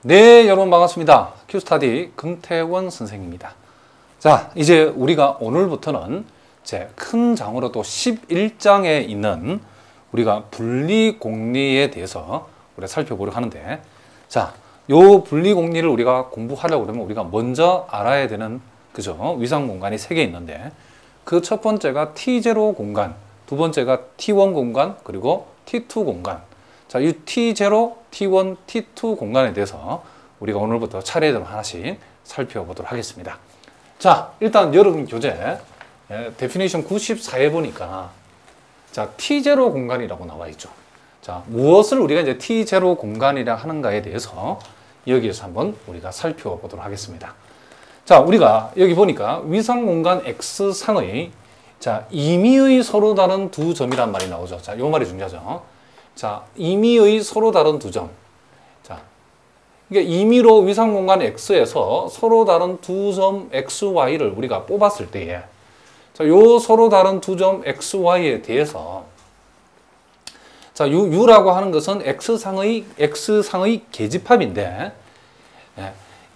네, 여러분 반갑습니다. 큐스타디 금태원 선생입니다. 자, 이제 우리가 오늘부터는 제 큰 장으로 또 11장에 있는 우리가 분리공리에 대해서 우리가 살펴보려고 하는데, 자, 요 분리공리를 우리가 공부하려고 그러면 우리가 먼저 알아야 되는, 그죠? 위상 공간이 3개 있는데, 그 첫 번째가 T0 공간, 두 번째가 T1 공간, 그리고 T2 공간. 자, 이 T0, T1, T2 공간에 대해서 우리가 오늘부터 차례대로 하나씩 살펴보도록 하겠습니다. 자, 일단 여러분 교재 데피니션 94에 보니까 자, T0 공간이라고 나와 있죠. 자, 무엇을 우리가 이제 T0 공간이라 하는가에 대해서 여기에서 한번 우리가 살펴보도록 하겠습니다. 자, 우리가 여기 보니까 위상 공간 X상의 자, 임의의 서로 다른 두 점이란 말이 나오죠. 자, 요 말이 중요하죠. 자, 임의의 서로 다른 두 점. 자, 이게 임의로 위상 공간 X에서 서로 다른 두 점 X, Y를 우리가 뽑았을 때에 자, 요 서로 다른 두 점 X, Y에 대해서 자, U라고 하는 것은 X상의 계집합인데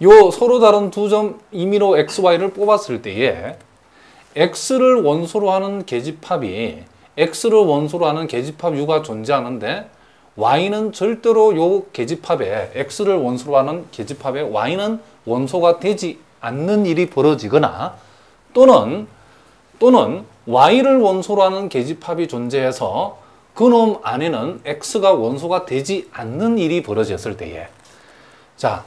요 서로 다른 두 점 임의로 X, Y를 뽑았을 때에 X를 원소로 하는 계집합이 X를 원소로 하는 계집합 U가 존재하는데 Y는 절대로 요 계집합에 X를 원소로 하는 계집합에 Y는 원소가 되지 않는 일이 벌어지거나 또는 Y를 원소로 하는 계집합이 존재해서 그놈 안에는 X가 원소가 되지 않는 일이 벌어졌을 때에 자,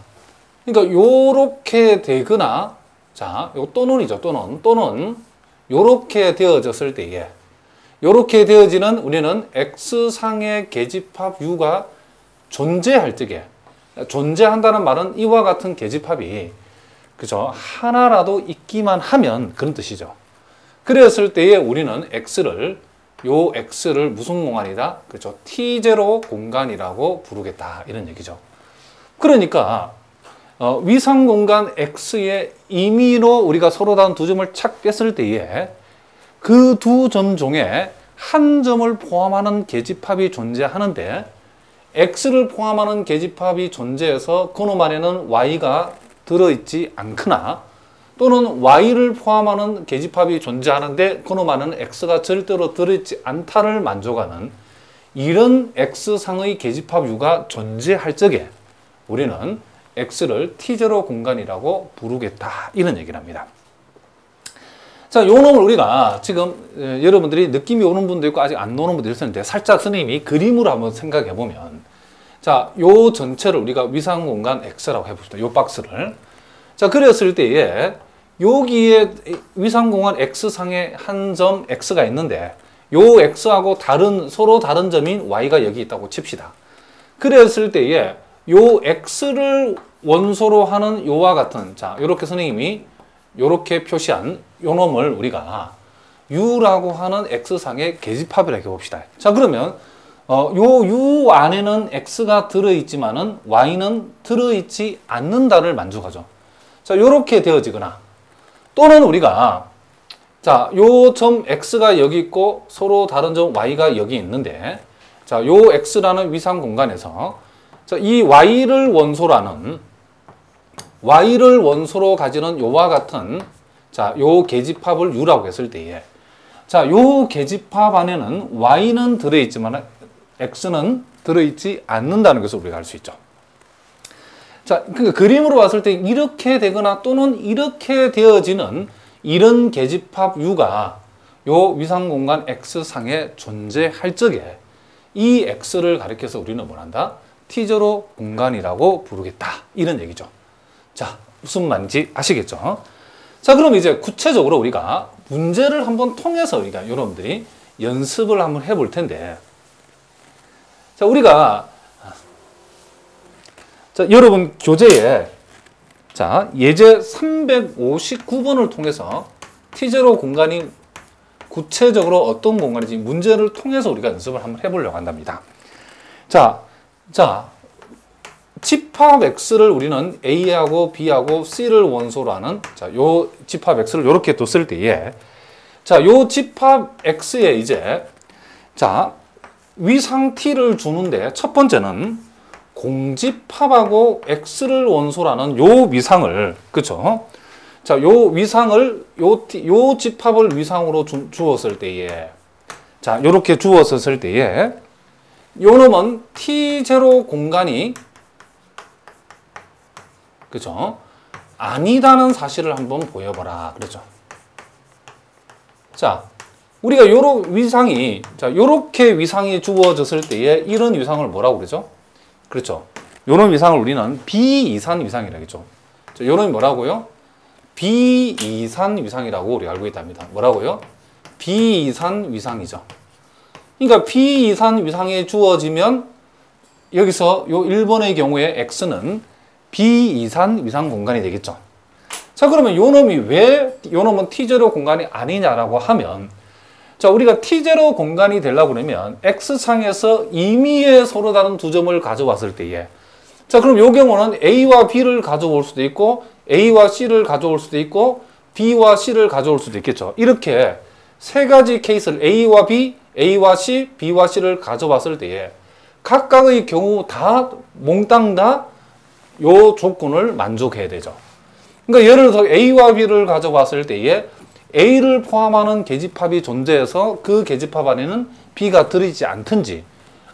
그러니까 요렇게 되거나 자, 요 또는이죠. 또는 요렇게 되어졌을 때에 요렇게 되어지는 우리는 X상의 계집합 U가 존재할 적에 존재한다는 말은 이와 같은 계집합이 그죠? 하나라도 있기만 하면 그런 뜻이죠. 그랬을 때에 우리는 X를 무슨 공간이다? 그죠? T0 공간이라고 부르겠다. 이런 얘기죠. 그러니까 위상 공간 X의 임의로 우리가 서로 다른 두 점을 착 뺐을 때에 그 두 점 중에 한 점을 포함하는 계집합이 존재하는데 X를 포함하는 계집합이 존재해서 그놈 안에는 Y가 들어있지 않거나 또는 Y를 포함하는 계집합이 존재하는데 그놈 안에는 X가 절대로 들어있지 않다를 만족하는 이런 X상의 계집합 U가 존재할 적에 우리는 X를 T0 공간이라고 부르겠다. 이런 얘기를 합니다. 자, 요 놈을 우리가 지금 여러분들이 느낌이 오는 분도 있고 아직 안 오는 분도 있었는데 살짝 선생님이 그림으로 한번 생각해 보면 자, 요 전체를 우리가 위상 공간 X라고 해봅시다. 요 박스를. 자, 그랬을 때에 여기에 위상 공간 X상에 한 점 X가 있는데 요 X하고 서로 다른 점인 Y가 여기 있다고 칩시다. 그랬을 때에 요 X를 원소로 하는 요와 같은 자, 요렇게 선생님이 요렇게 표시한 요 놈을 우리가 U라고 하는 X상의 계집합이라고 해봅시다. 자, 그러면 요 U 안에는 X가 들어있지만은 Y는 들어있지 않는다를 만족하죠. 자, 요렇게 되어지거나 또는 우리가 자, 요 점 X가 여기 있고 서로 다른 점 Y가 여기 있는데 자, 요 X라는 위상 공간에서 자, 이 Y를 원소로 가지는 요와 같은 자, 요 계집합을 U라고 했을 때에 자, 요 계집합 안에는 Y는 들어있지만 X는 들어있지 않는다는 것을 우리가 알 수 있죠. 자, 그 그림으로 봤을 때 이렇게 되거나 또는 이렇게 되어지는 이런 계집합 U가 요 위상 공간 X상에 존재할 적에 이 X를 가리켜서 우리는 뭐란다? T0 공간이라고 부르겠다. 이런 얘기죠. 자, 무슨 말인지 아시겠죠? 자, 그럼 이제 구체적으로 우리가 문제를 한번 통해서 우리가 여러분들이 연습을 한번 해볼 텐데 자, 우리가 자, 여러분 교재에 자, 예제 359번을 통해서 T0 공간이 구체적으로 어떤 공간인지 문제를 통해서 우리가 연습을 한번 해보려고 한답니다. 자, 집합 X를 우리는 A하고 B하고 C를 원소로 하는 자, 요 집합 X를 이렇게 뒀을 때에 자, 요 집합 X에 이제 자, 위상 T를 주는데 첫 번째는 공집합하고 x를 원소라는 요 위상을, 그쵸? 자, 요 위상을, 요 집합을 위상으로 주었을 때에, 자, 요렇게 주었을 때에, 요 놈은 T0 공간이, 그죠? 아니다는 사실을 한번 보여봐라. 그렇죠? 자, 우리가 요런 위상이, 자, 요렇게 위상이 주어졌을 때에 이런 위상을 뭐라고 그러죠? 그렇죠? 요런 위상을 우리는 비이산 위상이라고 했죠. 자, 요런 뭐라고요? 비이산 위상이라고 우리가 알고 있답니다. 뭐라고요? 비이산 위상이죠. 그러니까 비이산 위상이 주어지면 여기서 요 1번의 경우에 x는 비이산 위상 공간이 되겠죠. 자, 그러면 요 놈이 왜 요 놈은 T0 공간이 아니냐라고 하면, 자, 우리가 T0 공간이 되려고 그러면 x상에서 임의의 서로 다른 두 점을 가져왔을 때에, 자, 그럼 요 경우는 A와 B를 가져올 수도 있고 A와 C를 가져올 수도 있고 B와 C를 가져올 수도 있겠죠. 이렇게 세 가지 케이스를 A와 B, A와 C, B와 C를 가져왔을 때에 각각의 경우 다 몽땅 다 요 조건을 만족해야 되죠. 그러니까 예를 들어서 A와 B를 가져왔을 때에 A를 포함하는 계집합이 존재해서 그 계집합 안에는 B가 들어있지 않든지,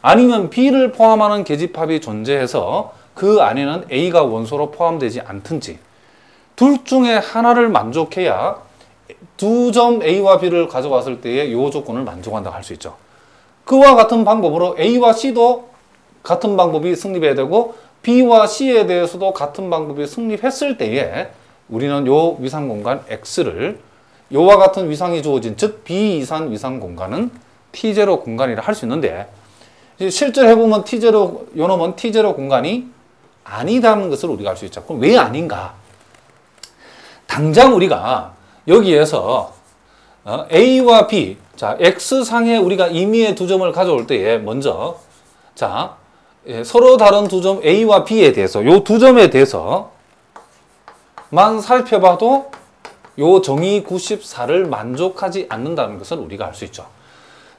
아니면 B를 포함하는 계집합이 존재해서 그 안에는 A가 원소로 포함되지 않든지, 둘 중에 하나를 만족해야 두 점 A와 B를 가져왔을 때에 이 조건을 만족한다고 할 수 있죠. 그와 같은 방법으로 A와 C도 같은 방법이 승립해야 되고 B와 C에 대해서도 같은 방법이 승립했을 때에 우리는 요 위상 공간 X를 요와 같은 위상이 주어진, 즉 비이산 위상 공간은 T0 공간이라 할 수 있는데, 실제로 해보면 T0, 요 놈은 T0 공간이 아니다는 것을 우리가 알 수 있죠. 그럼 왜 아닌가? 당장 우리가 여기에서 A와 B, 자, X상에 우리가 임의의 두 점을 가져올 때에 먼저, 자, 서로 다른 두 점 A와 B에 대해서, 요 두 점에 대해서만 살펴봐도 요 정의 94를 만족하지 않는다는 것을 우리가 알 수 있죠.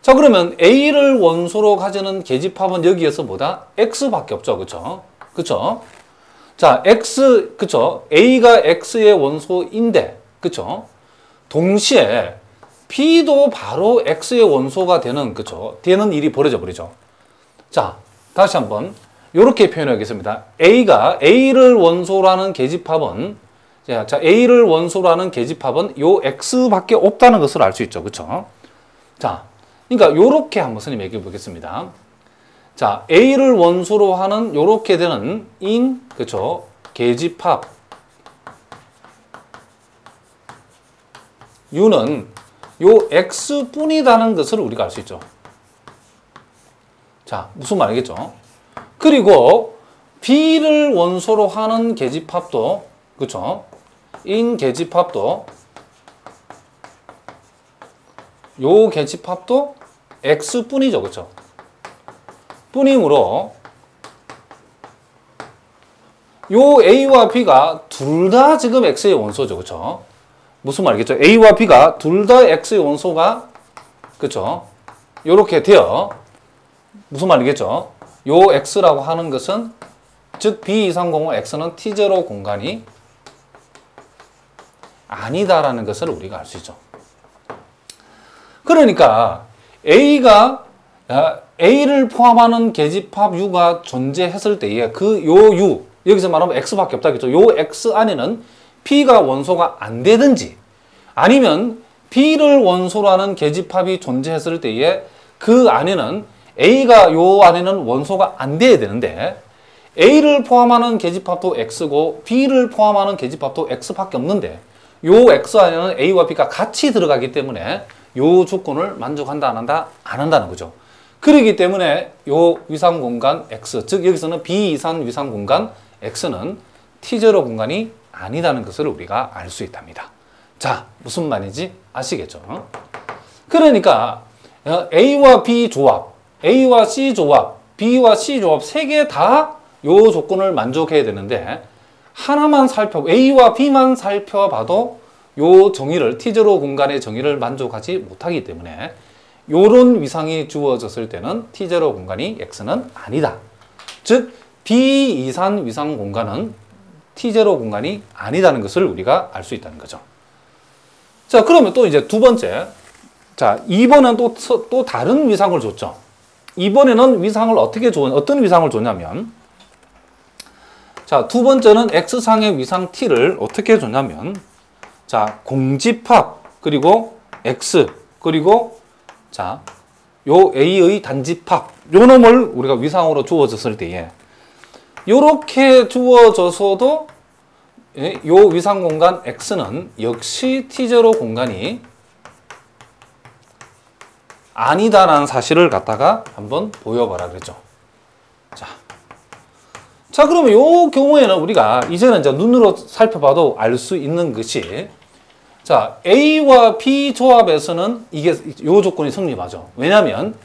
자, 그러면 A를 원소로 가지는 계집합은 여기에서 뭐다? X밖에 없죠. 그쵸? 그쵸? 자, X, 그쵸? A가 X의 원소인데, 그쵸? 동시에 B도 바로 X의 원소가 되는, 그쵸? 되는 일이 벌어져 버리죠. 자, 다시 한번 이렇게 표현하겠습니다. A가 A를 원소라는 계집합은, 자, A를 원소라는 계집합은 요 X밖에 없다는 것을 알 수 있죠. 그쵸? 자, 그러니까 요렇게 한번 선생님 얘기해 보겠습니다. 자, A를 원소로 하는 요렇게 되는 인, 그쵸? 계집합 U는 요 X뿐이라는 것을 우리가 알 수 있죠. 자, 무슨 말이겠죠? 그리고 B를 원소로 하는 계집합도, 그쵸? 인 계집합도, 요 계집합도 X뿐이죠. 그쵸? 뿐이므로 요 A와 B가 둘 다 지금 X의 원소죠. 그쵸? 무슨 말이겠죠? A와 B가 둘 다 X의 원소가, 그쵸? 요렇게 되어, 무슨 말이겠죠? 요 X라고 하는 것은, 즉 B230은 X는 T0 공간이 아니다라는 것을 우리가 알 수 있죠. 그러니까 A가 A를 포함하는 계집합 U가 존재했을 때에 그 요 U, 여기서 말하면 X밖에 없다겠죠. 요 X 안에는 P가 원소가 안 되든지, 아니면 B를 원소로 하는 계집합이 존재했을 때에 그 안에는 A가 요 안에는 원소가 안 돼야 되는데, A를 포함하는 계집합도 X고 B를 포함하는 계집합도 X밖에 없는데, 요 X 안에는 A와 B가 같이 들어가기 때문에 요 조건을 만족한다 안 한다? 안 한다는 거죠. 그렇기 때문에 요 위상 공간 X, 즉 여기서는 비이산 위상 공간 X는 T0 공간이 아니다는 것을 우리가 알 수 있답니다. 자, 무슨 말인지 아시겠죠? 그러니까 A와 B 조합, A와 C 조합, B와 C 조합 세 개 다 요 조건을 만족해야 되는데, 하나만 A와 B만 살펴봐도 요 정의를, T0 공간의 정의를 만족하지 못하기 때문에 요런 위상이 주어졌을 때는 T0 공간이 X는 아니다. 즉 비이산 위상 공간은 T0 공간이 아니다는 것을 우리가 알 수 있다는 거죠. 자, 그러면 또 이제 두 번째. 자, 이번엔 또 다른 위상을 줬죠. 이번에는 위상을 어떤 위상을 줬냐면, 자, 두 번째는 X상의 위상 T를 어떻게 줬냐면, 자, 공집합, 그리고 X, 그리고, 자, 요 A의 단집합, 요 놈을 우리가 위상으로 주어졌을 때에, 요렇게 주어져서도, 요 위상 공간 X는 역시 T0 공간이 아니다라는 사실을 갖다가 한번 보여봐라 그랬죠. 자, 그러면 요 경우에는 우리가 이제는 이제 눈으로 살펴봐도 알 수 있는 것이, 자, A와 B 조합에서는 이게 요 조건이 성립하죠. 왜냐하면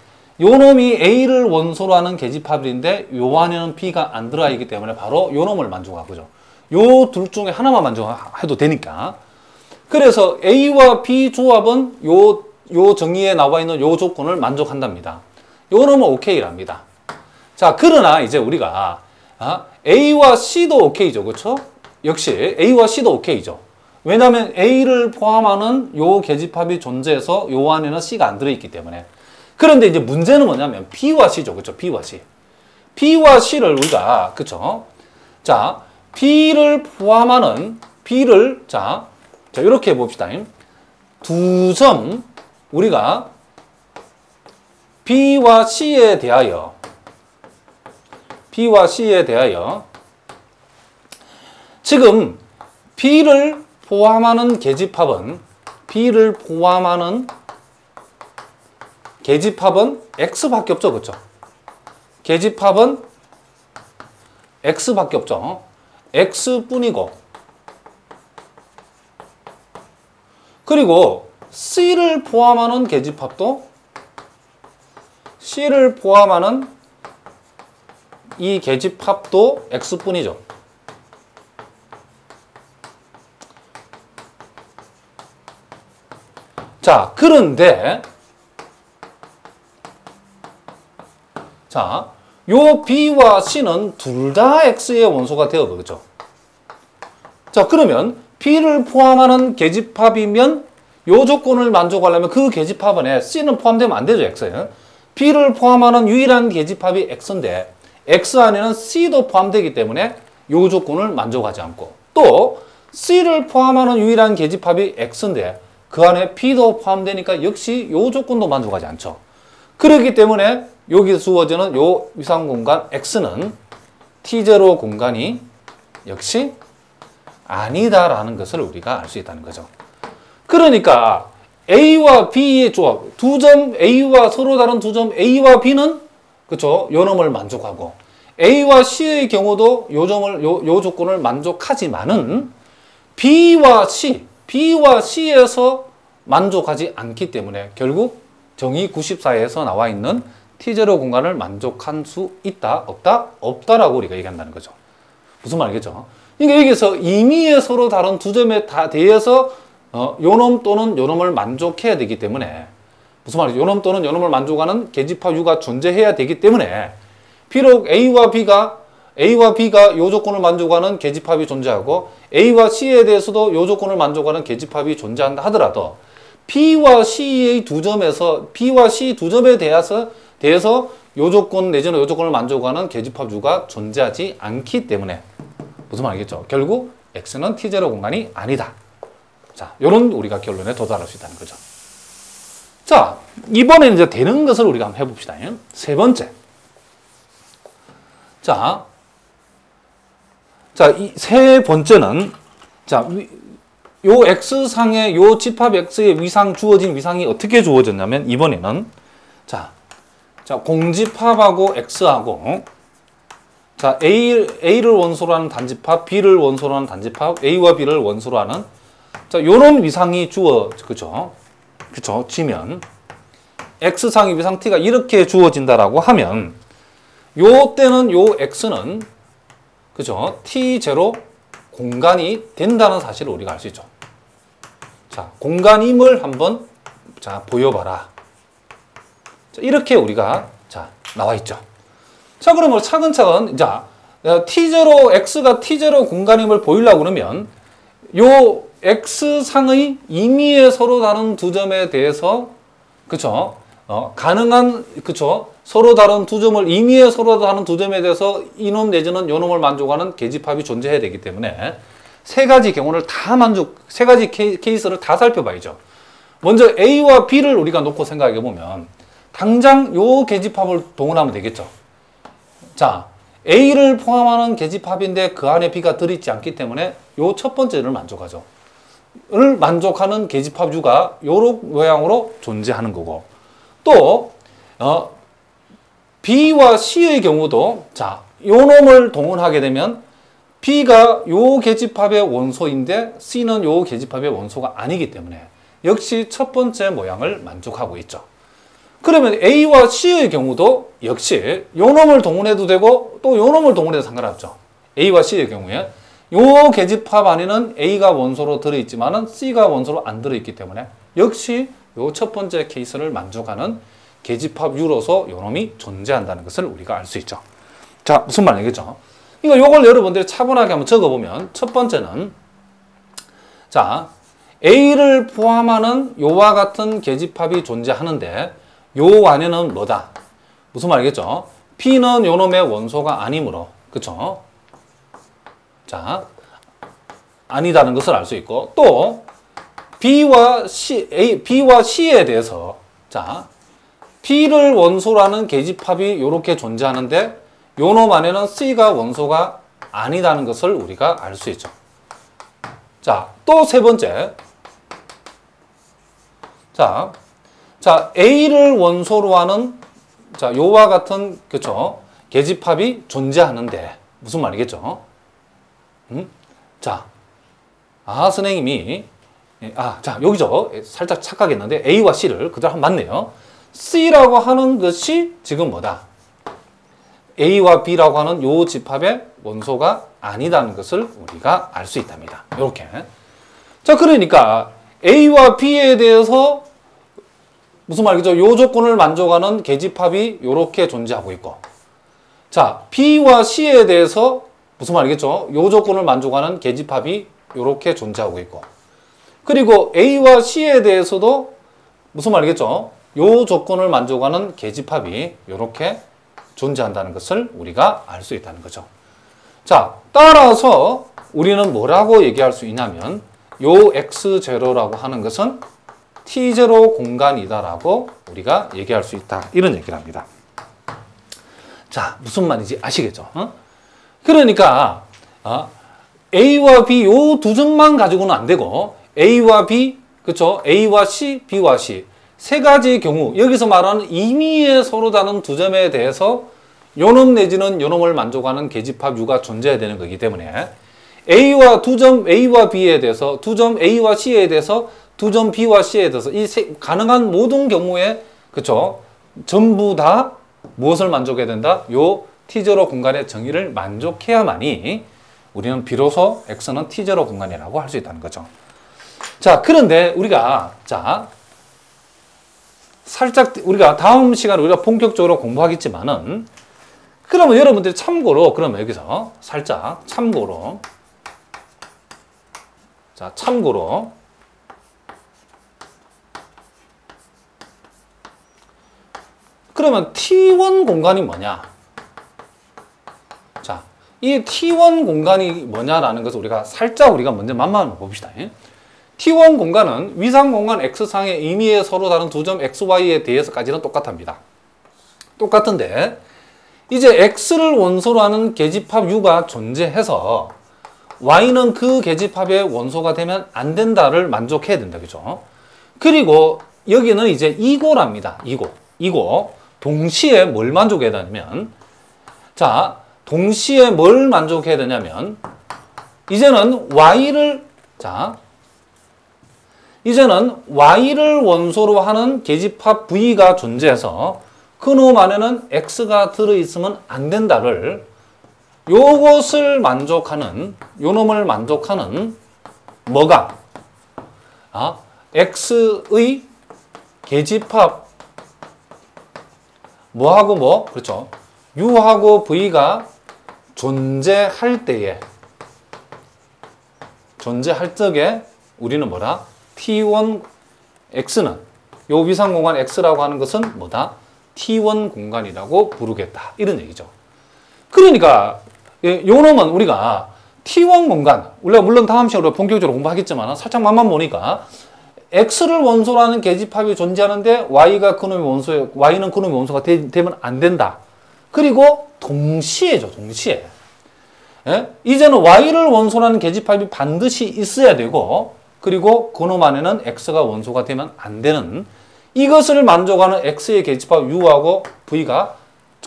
요 놈이 A를 원소로 하는 계집합인데 요 안에는 B가 안 들어가 있기 때문에 바로 요 놈을 만족하고죠. 요 둘 중에 하나만 만족해도 되니까. 그래서 A와 B 조합은 요 정의에 나와 있는 요 조건을 만족한답니다. 요 놈은 오케이랍니다. 자, 그러나 이제 우리가 A와 C도 오케이죠. 그렇죠? 역시 A와 C도 오케이죠. 왜냐하면 A를 포함하는 요 계집합이 존재해서 요 안에는 C가 안 들어있기 때문에. 그런데 이제 문제는 뭐냐면 B와 C죠. 그렇죠? B와 C. B와 C를 우리가, 그렇죠? 자, B를 포함하는 B를 자 이렇게 해봅시다. 두 점 우리가 B와 C에 대하여 지금 B를 포함하는 계집합은 X밖에 없죠. 그렇죠? 계집합은 X밖에 없죠. X뿐이고, 그리고 C를 포함하는 계집합도 C를 포함하는 이 계집합도 X뿐이죠. 자, 그런데 자, 요 B와 C는 둘 다 X의 원소가 되어버리죠. 자, 그러면 B를 포함하는 계집합이면 요 조건을 만족하려면 그 계집합에 C는 포함되면 안 되죠, X에. B를 포함하는 유일한 계집합이 X인데 X 안에는 C도 포함되기 때문에 요 조건을 만족하지 않고, 또 C를 포함하는 유일한 계집합이 X인데 그 안에 B도 포함되니까 역시 요 조건도 만족하지 않죠. 그렇기 때문에 여기서 주어지는 요 위상 공간 X는 T0 공간이 역시 아니다라는 것을 우리가 알 수 있다는 거죠. 그러니까 A와 B의 조합, 두 점 A와 서로 다른 두 점 A와 B는 그렇죠? 요 놈을 만족하고, A와 C의 경우도 요 조건을 만족하지만은 B와 C에서 만족하지 않기 때문에 결국 정의 94에서 나와 있는 T0 공간을 만족할 수 있다, 없다? 없다라고 우리가 얘기한다는 거죠. 무슨 말이겠죠? 그러니까 여기서 임의의 서로 다른 두 점에 대해서 요놈 또는 요놈을 만족해야 되기 때문에, 무슨 말이죠? 요놈 또는 요놈을 만족하는 계집합 U가 존재해야 되기 때문에, 비록 A와 B가 요 조건을 만족하는 계집합이 존재하고 A와 C에 대해서도 요 조건을 만족하는 계집합이 존재한다 하더라도 B와 C 두 점에 대해서 요 조건 내지는 요 조건을 만족하는 계집합 U가 존재하지 않기 때문에, 무슨 말이겠죠? 결국 X는 T0 공간이 아니다. 자, 요런 우리가 결론에 도달할 수 있다는 거죠. 자, 이번에는 이제 되는 것을 우리가 한번 해봅시다. 세 번째. 자, 이 세 번째는, 자, 요 X상의 요 집합 X의 주어진 위상이 어떻게 주어졌냐면, 이번에는, 자, 공집합하고 X하고, 자, A를 원소로 하는 단집합, B를 원소로 하는 단집합, A와 B를 원소로 하는, 자, 요런 위상이 지면, X상의 위상 T가 이렇게 주어진다라고 하면, 요 때는 요 X는, T0 공간이 된다는 사실을 우리가 알 수 있죠. 자, 공간임을 한번, 보여봐라. 자, 이렇게 우리가, 나와 있죠. 자, 그러면 차근차근, T0, X가 T0 공간임을 보이려고 그러면 요 X상의 임의에 서로 다른 두 점에 대해서 그쵸? 가능한 그쵸? 서로 다른 두 점을 임의에 서로 다른 두 점에 대해서 이놈 내지는 요놈을 만족하는 계집합이 존재해야 되기 때문에 세 가지 경우를 세 가지 케이스를 다 살펴봐야죠. 먼저 A와 B를 우리가 놓고 생각해 보면 당장 요 계집합을 동원하면 되겠죠. 자, A를 포함하는 계집합인데 그 안에 B가 들어있지 않기 때문에 요 첫 번째를 만족하죠. 을 만족하는 계집합 U가 요런 모양으로 존재하는 거고 또 B와 C의 경우도 자, 요 놈을 동원하게 되면 B가 요 계집합의 원소인데 C는 요 계집합의 원소가 아니기 때문에 역시 첫 번째 모양을 만족하고 있죠. 그러면 A와 C의 경우도 역시 요 놈을 동원해도 되고 또 요 놈을 동원해도 상관없죠. A와 C의 경우에 요 계집합 안에는 A가 원소로 들어있지만은 C가 원소로 안 들어있기 때문에 역시 요 첫 번째 케이스를 만족하는 계집합 U로서 요 놈이 존재한다는 것을 우리가 알 수 있죠. 자, 무슨 말 알겠죠? 이거 요걸 여러분들이 차분하게 한번 적어보면 첫 번째는 자, A를 포함하는 요와 같은 계집합이 존재하는데 요 안에는 뭐다? 무슨 말 알겠죠? P는 요 놈의 원소가 아니므로 그쵸? 자, 아니다는 것을 알 수 있고 또 B와 C에 대해서 자, P를 원소로 하는 계집합이 이렇게 존재하는데 요 놈 안에는 C가 원소가 아니다는 것을 우리가 알 수 있죠. 자, 또 세 번째. 자, A를 원소로 하는 자, 요와 같은 그쵸? 계집합이 존재하는데 무슨 말이겠죠? 자, 선생님이 자, 여기죠. 살짝 착각했는데 A와 C를 그대로 한번 맞네요. C라고 하는 것이 지금 뭐다? A와 B라고 하는 요 집합의 원소가 아니다는 것을 우리가 알 수 있답니다. 이렇게. 자, 그러니까 A와 B에 대해서 무슨 말이죠? 요 조건을 만족하는 계집합이 이렇게 존재하고 있고 자, B와 C에 대해서 무슨 말이겠죠? 요 조건을 만족하는 계집합이 이렇게 존재하고 있고 그리고 A와 C에 대해서도 무슨 말이겠죠? 요 조건을 만족하는 계집합이 이렇게 존재한다는 것을 우리가 알 수 있다는 거죠. 자, 따라서 우리는 뭐라고 얘기할 수 있냐면 요 X0라고 하는 것은 T0 공간이다라고 우리가 얘기할 수 있다. 이런 얘기를 합니다. 자, 무슨 말인지 아시겠죠? 그러니까 A와 B 요 두 점만 가지고는 안 되고 A와 B, 그렇죠? A와 C, B와 C 세 가지의 경우 여기서 말하는 임의의 서로 다른 두 점에 대해서 요놈 내지는 요놈을 만족하는 계집합 U가 존재해야 되는 거기 때문에 A와 두 점 A와 B에 대해서 두 점 A와 C에 대해서 두 점 B와 C에 대해서 이 가능한 모든 경우에 그렇죠? 전부 다 무엇을 만족해야 된다? 요 T0 공간의 정의를 만족해야만이 우리는 비로소 X는 T0 공간이라고 할 수 있다는 거죠. 자, 그런데 우리가 자 살짝 우리가 다음 시간에 우리가 본격적으로 공부하겠지만은 그러면 여러분들이 참고로 그러면 여기서 살짝 참고로 자, 참고로 그러면 T1 공간이 뭐냐? 자, 이 T1 공간이 뭐냐라는 것을 우리가 살짝 우리가 먼저 만만 봅시다. T1 공간은 위상 공간 X상의 임의의 서로 다른 두 점 XY에 대해서까지는 똑같답니다. 똑같은데 이제 X를 원소로 하는 계집합 U가 존재해서 Y는 그 계집합의 원소가 되면 안 된다를 만족해야 된다. 그죠? 그리고 여기는 이제 이고랍니다. 이고. 동시에 뭘 만족해야 되냐면 자, 동시에 뭘 만족해야 되냐면 이제는 Y를 원소로 하는 계집합 V가 존재해서 그놈 안에는 X가 들어있으면 안 된다를 요것을 만족하는 요놈을 만족하는 뭐가 X의 계집합 뭐하고 뭐 그렇죠 U하고 V가 존재할 적에 우리는 뭐다? T1 X는 요 위상 공간 X라고 하는 것은 뭐다? T1 공간이라고 부르겠다. 이런 얘기죠. 그러니까 요 놈은 우리가 T1 공간, 우리가 물론 다음 시간에 본격적으로 공부하겠지만 살짝 맛만 보니까 X를 원소로 하는 계집합이 존재하는데 Y가 그놈의 원소에, Y는 그놈의 원소가 되면 안 된다. 그리고 동시에죠, 동시에. 예? 이제는 Y를 원소로 하는 계집합이 반드시 있어야 되고, 그리고 그놈 안에는 X가 원소가 되면 안 되는, 이것을 만족하는 X의 계집합 U하고 V가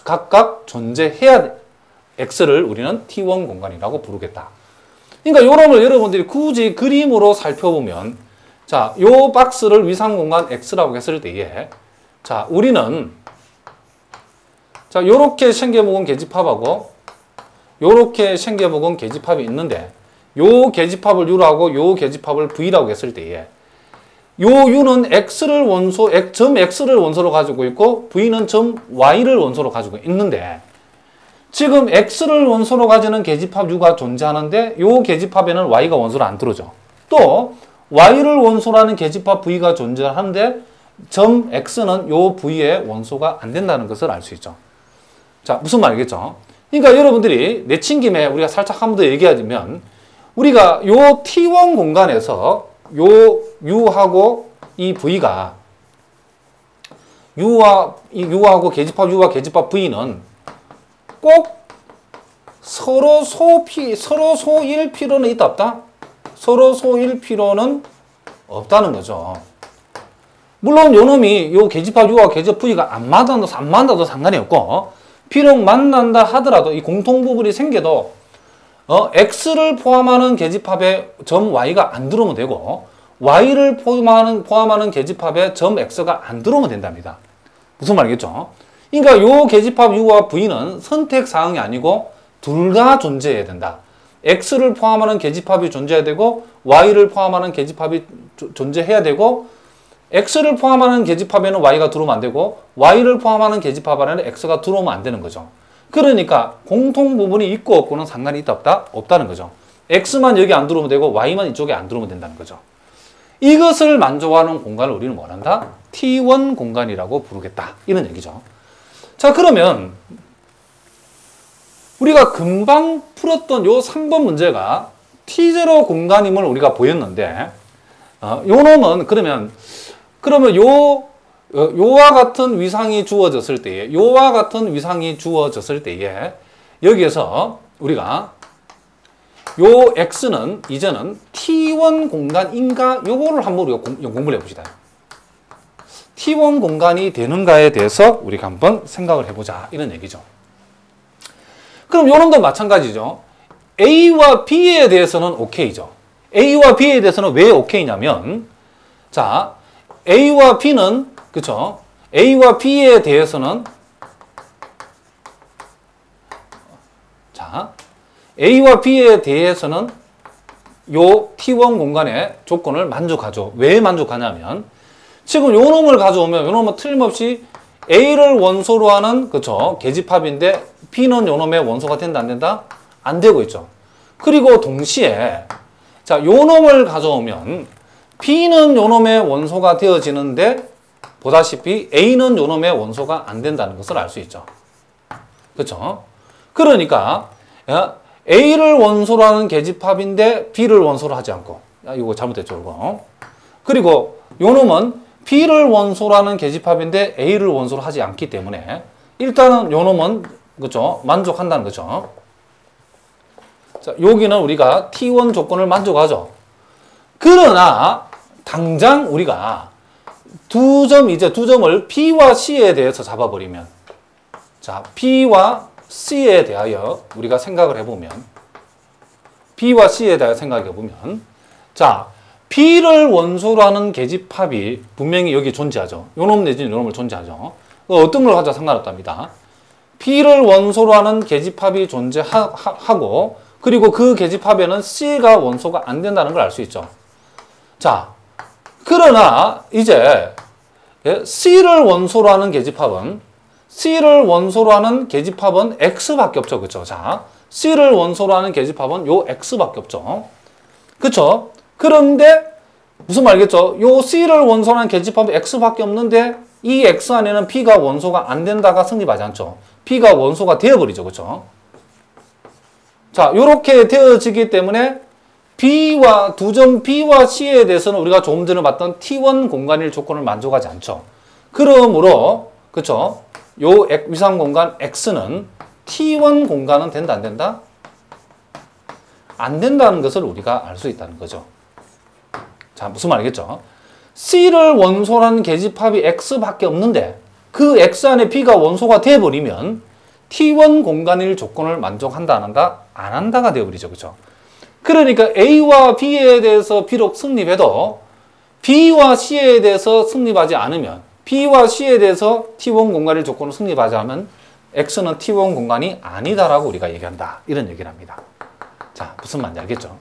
각각 존재해야 돼. X를 우리는 T1 공간이라고 부르겠다. 그러니까 요놈을 여러분들이 굳이 그림으로 살펴보면, 자, 요 박스를 위상 공간 X라고 했을 때에, 자, 우리는, 자, 요렇게 생겨먹은 계집합하고, 요렇게 생겨먹은 계집합이 있는데, 요 계집합을 U라고, 요 계집합을 V라고 했을 때에, 요 U는 X를 원소, 점 X를 원소로 가지고 있고, V는 점 Y를 원소로 가지고 있는데, 지금 X를 원소로 가지는 계집합 U가 존재하는데 요 계집합에는 Y가 원소로 안 들어오죠. 또 Y를 원소로 하는 계집합 V가 존재하는데 점 X는 요 V의 원소가 안 된다는 것을 알 수 있죠. 자, 무슨 말이겠죠? 그러니까 여러분들이 내친 김에 우리가 살짝 한 번 더 얘기하자면 우리가 요 T1 공간에서 요 U하고 이 V가 U하고 계집합 U와 계집합 V는 꼭 서로 소일 필요는 있다 없다? 서로 소일 필요는 없다는 거죠. 물론 요놈이 요 계집합 U와 계집합 V가 안 만나도 상관이 없고, 비록 만난다 하더라도 이 공통 부분이 생겨도 X를 포함하는 계집합에 점 Y가 안 들어오면 되고, Y를 포함하는 계집합에 점 X가 안 들어오면 된답니다. 무슨 말이겠죠? 그러니까 요 계집합 U와 V는 선택 사항이 아니고 둘 다 존재해야 된다. X를 포함하는 계집합이 존재해야 되고 Y를 포함하는 계집합이 존재해야 되고, X를 포함하는 계집합에는 Y가 들어오면 안 되고 Y를 포함하는 계집합 안에는 X가 들어오면 안 되는 거죠. 그러니까 공통 부분이 있고 없고는 상관이 있다 없다? 없다는 거죠. X만 여기 안 들어오면 되고 Y만 이쪽에 안 들어오면 된다는 거죠. 이것을 만족하는 공간을 우리는 뭐란다? T1 공간이라고 부르겠다. 이런 얘기죠. 자, 그러면 우리가 금방 풀었던 요 3번 문제가 T0 공간임을 우리가 보였는데, 요 놈은 그러면 요와 같은 위상이 주어졌을 때에, 여기에서 우리가 요 X는 이제는 T1 공간인가? 요거를 한번 우리가 공부를 해봅시다. T1 공간이 되는가에 대해서 우리가 한번 생각을 해보자. 이런 얘기죠. 그럼 요놈도 마찬가지죠. A와 B에 대해서는 오케이죠. A와 B에 대해서는 왜 오케이냐면, 자, A와 B는, 그쵸? A와 B에 대해서는, 자, A와 B에 대해서는 요 T1 공간의 조건을 만족하죠. 왜 만족하냐면, 지금 요 놈을 가져오면 요 놈은 틀림없이 A를 원소로 하는, 그쵸, 계집합인데 B는 요 놈의 원소가 된다 안 된다? 안 되고 있죠. 그리고 동시에 자, 요 놈을 가져오면 B는 요 놈의 원소가 되어지는데 보다시피 A는 요 놈의 원소가 안 된다는 것을 알 수 있죠. 그쵸? 그러니까 A를 원소로 하는 계집합인데 B를 원소로 하지 않고, 이거 잘못됐죠, 이거. 그리고 요 놈은 B를 원소로 하는 계집합인데 A를 원소로 하지 않기 때문에 일단은 요 놈은, 그죠, 만족한다는 거죠. 자, 여기는 우리가 T1 조건을 만족하죠. 그러나 당장 우리가 두 점을 B와 C에 대해서 잡아버리면, 자, B와 C에 대하여 우리가 생각을 해보면, 자, B를 원소로 하는 계집합이 분명히 여기 존재하죠. 요놈 내지는 요놈을 존재하죠. 어떤 걸 가져도 상관없답니다. B를 원소로 하는 계집합이 존재하고, 그리고 그 계집합에는 C가 원소가 안 된다는 걸 알 수 있죠. 자, 그러나 이제 C를 원소로 하는 계집합은 X밖에 없죠. 그렇죠? 자, C를 원소로 하는 계집합은 요 X밖에 없죠. 그쵸? 그런데 무슨 말이겠죠? 요 C를 원소로 하는 계집합은 X밖에 없는데 이 X 안에는 P가 원소가 안 된다가 성립하지 않죠. P가 원소가 되어버리죠. 그쵸? 자, 요렇게 되어지기 때문에 B와 두 점 B와 C에 대해서는 우리가 조금 전에 봤던 T1 공간일 조건을 만족하지 않죠. 그러므로 그쵸? 요 위상 공간 X는 T1 공간은 된다 안 된다? 안 된다는 것을 우리가 알 수 있다는 거죠. 자, 무슨 말이겠죠? C를 원소로 하는 계집합이 X밖에 없는데 그 X 안에 B가 원소가 되어버리면 T1 공간일 조건을 만족한다 안 한다? 안 한다가 되어버리죠. 그죠? 그러니까 A와 B에 대해서 비록 성립해도 B와 C에 대해서 성립하지 않으면 B와 C에 대해서 T1 공간일 조건을 성립하지 않으면 X는 T1 공간이 아니다라고 우리가 얘기한다. 이런 얘기를 합니다. 자, 무슨 말인지 알겠죠?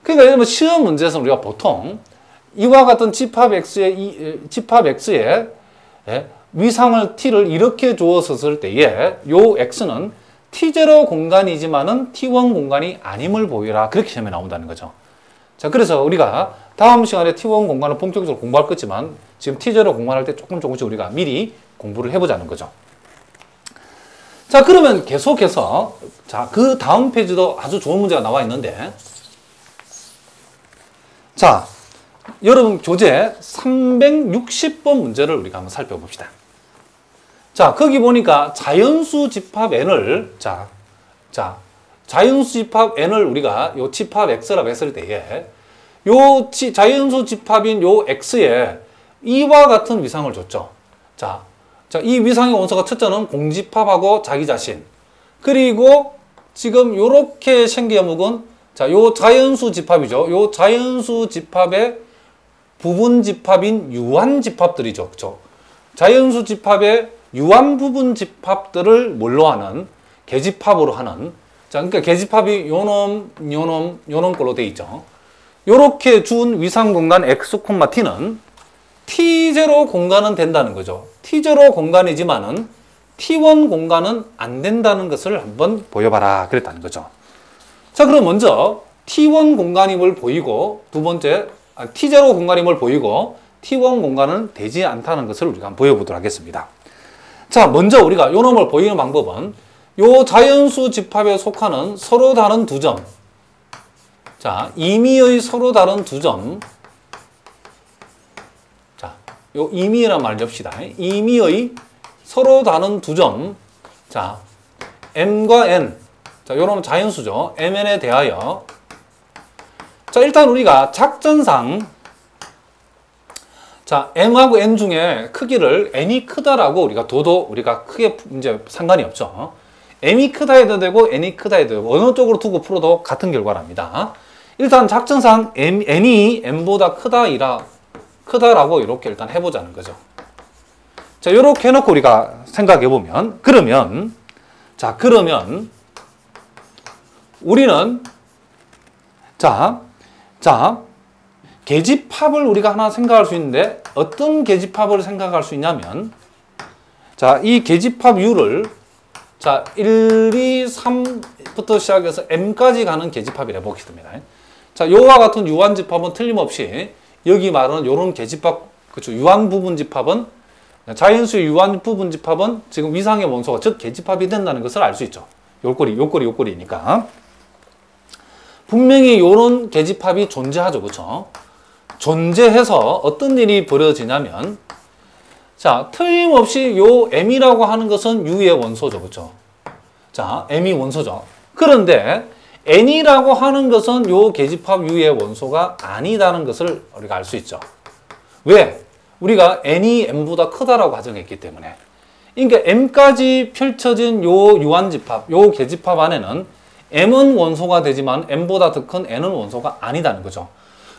그러니까 예를 들면 시험 문제에서 우리가 보통 이와 같은 집합 X의 위상을 T를 이렇게 주었을 때에 요 X는 T0 공간이지만은 T1 공간이 아님을 보여라. 그렇게 시험에 나온다는 거죠. 자, 그래서 우리가 다음 시간에 T1 공간을 본격적으로 공부할 거지만 지금 T0 공간할 때 조금씩 우리가 미리 공부를 해보자는 거죠. 자, 그러면 계속해서 자, 그 다음 페이지도 아주 좋은 문제가 나와 있는데 자, 여러분 교재 360번 문제를 우리가 한번 살펴봅시다. 자, 거기 보니까 자연수 집합 N을 자연수 집합 N을 우리가 요 집합 X라고 했을 때에 요 자연수 집합인 요 X에 이와 같은 위상을 줬죠. 자, 이 위상의 원소가 첫째는 공집합하고 자기 자신. 그리고 지금 요렇게 생겨먹은 자, 요 자연수 집합이죠. 요 자연수 집합의 부분 집합인 유한 집합들이죠. 그렇죠? 자연수 집합의 유한 부분 집합들을 뭘로 하는? 계집합으로 하는. 자, 그러니까 계집합이 요놈 걸로 돼 있죠. 요렇게 준 위상 공간 X, T는 T0 공간은 된다는 거죠. T0 공간이지만은 T1 공간은 안 된다는 것을 한번 보여봐라. 그랬다는 거죠. 자, 그럼 먼저 T1 공간임을 보이고 두 번째 T0 공간임을 보이고 T1 공간은 되지 않다는 것을 우리가 한번 보여보도록 하겠습니다. 자, 먼저 우리가 요 놈을 보이는 방법은 요 자연수 집합에 속하는 서로 다른 두 점. 자, 임의의 서로 다른 두 점. 자, 요 임의란 말 엽시다. 임의의 서로 다른 두 점. 자, M과 N. 자, 요놈은 자연수죠. MN에 대하여. 자, 일단 우리가 작전상 자, M하고 N 중에 크기를 N이 크다라고 우리가 우리가 크게 이제 상관이 없죠. M이 크다 해도 되고 N이 크다 해도 되고 어느 쪽으로 두고 풀어도 같은 결과랍니다. 일단 작전상 N이 M보다 크다라고 이렇게 일단 해보자는 거죠. 자, 이렇게 해놓고 우리가 생각해보면 그러면 우리는 계집합을 우리가 하나 생각할 수 있는데 어떤 계집합을 생각할 수 있냐면 자, 이 계집합 U를 자, 1, 2, 3부터 시작해서 M까지 가는 계집합이라 보겠습니다. 자, 요와 같은 유한 집합은 틀림없이 여기 말하는 요런 계집합, 그렇죠. 유한 부분 집합은 자연수의 유한 부분 집합은 지금 위상의 원소가 즉 계집합이 된다는 것을 알 수 있죠. 요꼴이니까. 분명히 요런 계집합이 존재하죠. 그렇죠? 존재해서 어떤 일이 벌어지냐면 자, 틀림없이 요 M이라고 하는 것은 U의 원소죠. 그렇죠? 자, M이 원소죠. 그런데 N이라고 하는 것은 요 계집합 U의 원소가 아니다는 것을 우리가 알 수 있죠. 왜? 우리가 N이 M보다 크다라고 가정했기 때문에. 그러니까 M까지 펼쳐진 요 유한 집합, 요 계집합 안에는 M은 원소가 되지만 M보다 더 큰 N은 원소가 아니다는 거죠.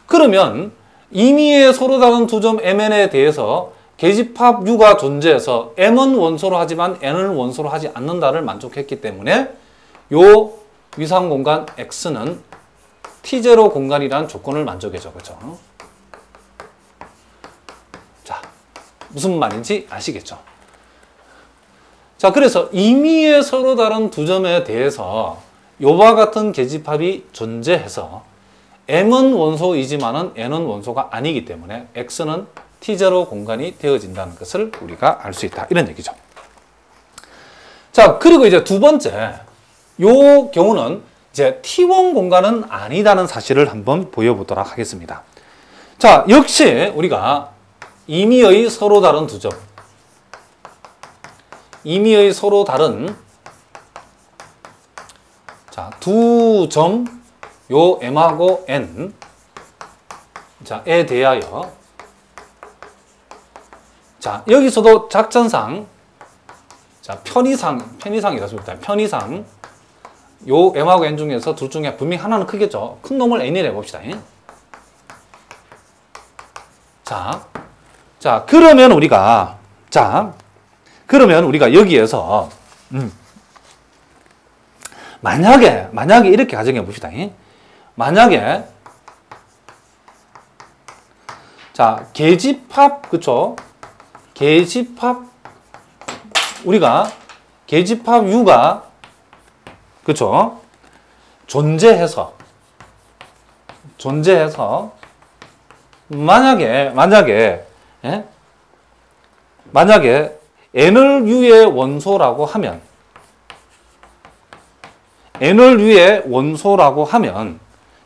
그러면 임의의 서로 다른 두 점 MN에 대해서 계집합 U가 존재해서 M은 원소로 하지만 N은 원소로 하지 않는다를 만족했기 때문에 요 위상 공간 X는 T0 공간이라는 조건을 만족해줘. 그렇죠? 자, 무슨 말인지 아시겠죠? 자, 그래서 임의의 서로 다른 두 점에 대해서 요와 같은 계집합이 존재해서 m은 원소이지만은 n은 원소가 아니기 때문에 x는 T0 공간이 되어진다는 것을 우리가 알 수 있다. 이런 얘기죠. 자, 그리고 이제 두 번째, 요 경우는 이제 T1 공간은 아니다는 사실을 한번 보여보도록 하겠습니다. 자, 역시 우리가 임의의 서로 다른 두 점, 임의의 서로 다른 자, 두 점, 요 m하고 n, 자에 대하여, 자, 여기서도 작전상, 자, 편의상이라 씁니다. 편의상, 요 m하고 n 중에서 둘 중에 분명히 하나는 크겠죠. 큰 놈을 n이라 해봅시다. 자, 그러면 우리가, 여기에서, 만약에 이렇게 가정해 봅시다. 만약에, 자, 계집합, 그쵸? 우리가 계집합 U가, 그쵸? 존재해서, 만약에 n을 U의 원소라고 하면,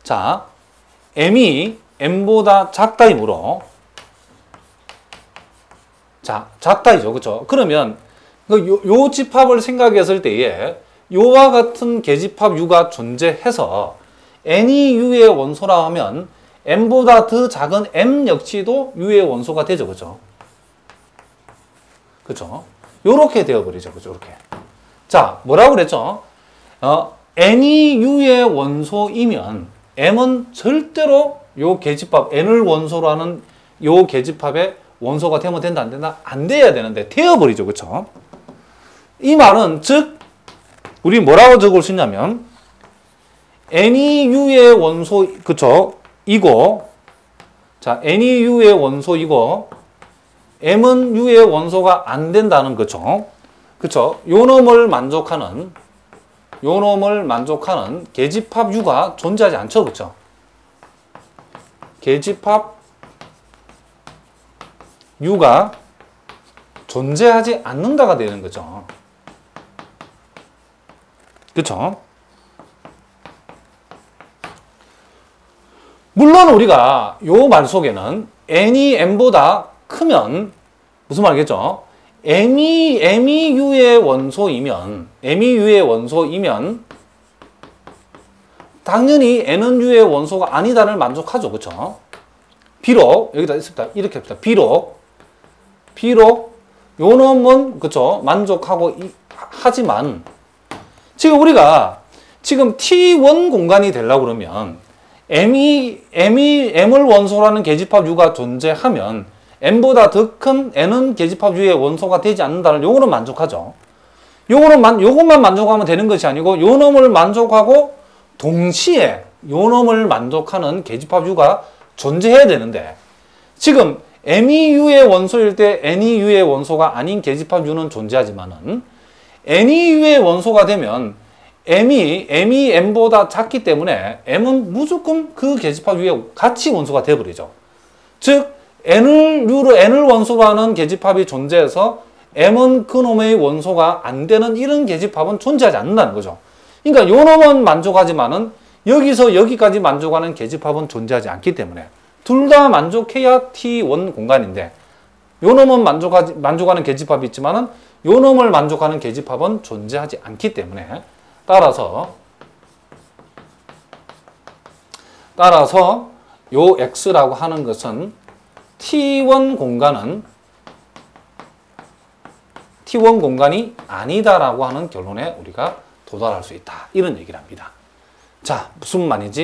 자, m이 n보다 작다이므로, 자, 작다이죠. 그쵸? 그러면, 요 집합을 생각했을 때에, 요와 같은 계집합 U가 존재해서, n이 U의 원소라 하면, m보다 더 작은 m 역시도 U의 원소가 되죠. 그죠? 그죠? 요렇게 되어버리죠. 그죠? 요렇게. 자, 뭐라고 그랬죠? n이 U의 원소이면 m은 절대로 요 계집합, n을 원소로 하는 요 계집합의 원소가 되면 된다, 안 된다? 안 돼야 되는데, 되어버리죠. 그쵸? 이 말은, 즉, 우리 뭐라고 적을 수 있냐면, n이 U의 원소, 그쵸? 이고, 자, n이 U의 원소이고, m은 U의 원소가 안 된다는 거죠. 그쵸? 요 놈을 만족하는 계집합 U가 존재하지 않죠. 그쵸? 계집합 U가 존재하지 않는다가 되는 거죠. 그쵸? 물론 우리가 요 말 속에는 n이 m보다 크면 무슨 말이겠죠? m이 U의 원소이면 당연히 n은 U의 원소가 아니다를 만족하죠. 그쵸? 비록 여기다 있습니다. 이렇게 합시다. 비록 요 놈은 그쵸? 만족하고 하지만 지금 우리가 지금 T1 공간이 되려고 그러면 m을 원소라는 계집합 U가 존재하면 m보다 더 큰 n은 계집합 U의 원소가 되지 않는다는 요거는 만족하죠. 요것만 만족하면 되는 것이 아니고 요 놈을 만족하고 동시에 요 놈을 만족하는 계집합 U가 존재해야 되는데 지금 m이 U의 원소일 때 n이 U의 원소가 아닌 계집합 U는 존재하지만은 n이 U의 원소가 되면 m이 m보다 작기 때문에 m은 무조건 그 계집합 U의 같이 원소가 되어버리죠. 즉 n을 원소로 하는 계집합이 존재해서 m은 그 놈의 원소가 안 되는 이런 계집합은 존재하지 않는다는 거죠. 그러니까 요 놈은 만족하지만은 여기서 여기까지 만족하는 계집합은 존재하지 않기 때문에 둘 다 만족해야 T1 공간인데 요 놈은 만족하는 계집합이 있지만은 요 놈을 만족하는 계집합은 존재하지 않기 때문에 따라서 요 x라고 하는 것은 T1 공간이 아니다라고 하는 결론에 우리가 도달할 수 있다. 이런 얘기를 합니다. 자, 무슨 말인지